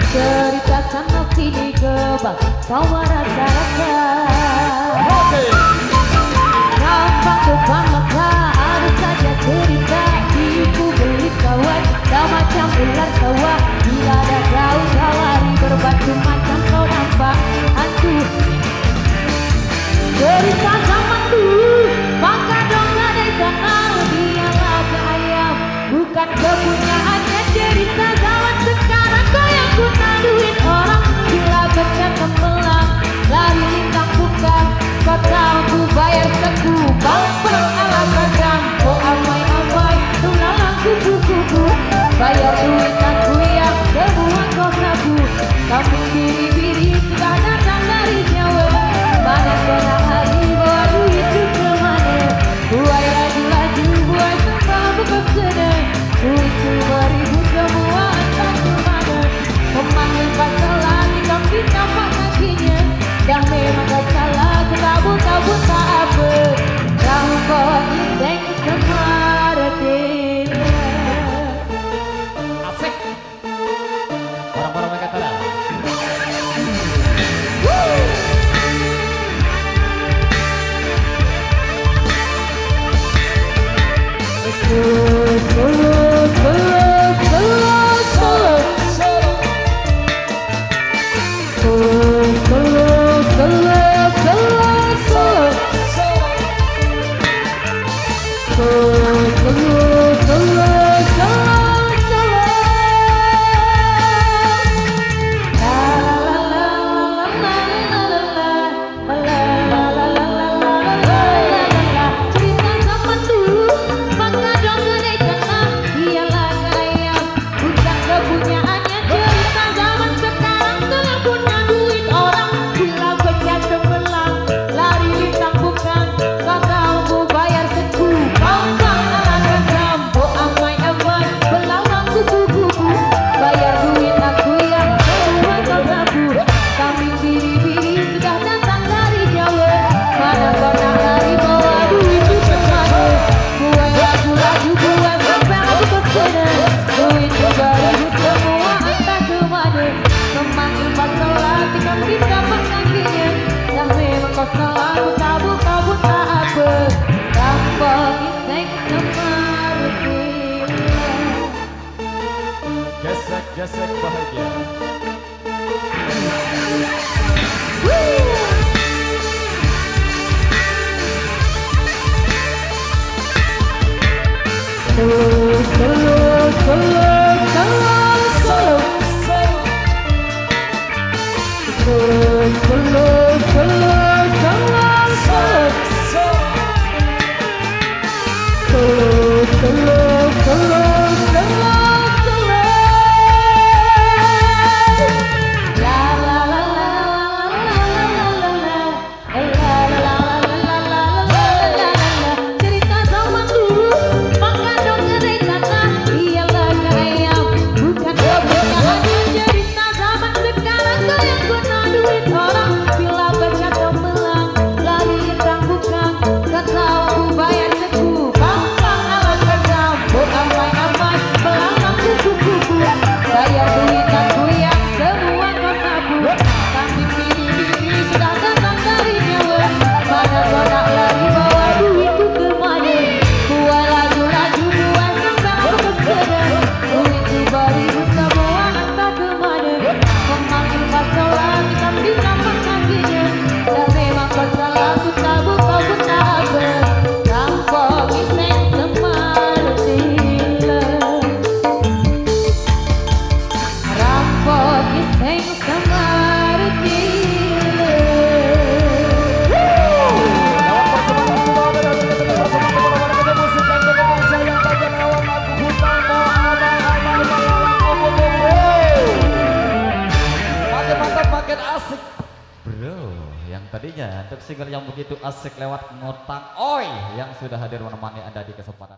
cerita sana sini kebak kau merasa-rasa. Gampang depan mata ada saja cerita. Ibu beli kawan kau macam ular sawah. Bila ada kau tawari berbatu macam kau nampak hantu. Cerita zaman dulu maka dong gadai kenal. Dialah ke ayam bukan kepunyaannya. Cerita zaman sekarang kau yang guna duit orang. Bila bercakap melang lari lintang bukan. Kau tahu ku bayar sekupang perang ala kadang. Oh amai-amai tulalang kupu-kupu. Bayar duit aku yang semua kau sabu. Kamu biri-biri sudah datang dari Jawa. Mana pernah hari bawa duit itu kemana. Buai laju-laju buai sembah buka senang. Duit 2.000 semua entah kemana. Memanggil pasal lagi kami nampak kakinya. Dah memang gak salah ketabut-tabut tak apa. Rampok iseng semaradil. Asik. Orang-orang mereka tahu. Gesek bahagia. Tadinya untuk single yang begitu asik lewat ngutang oi yang sudah hadir menemani Anda di kesempatan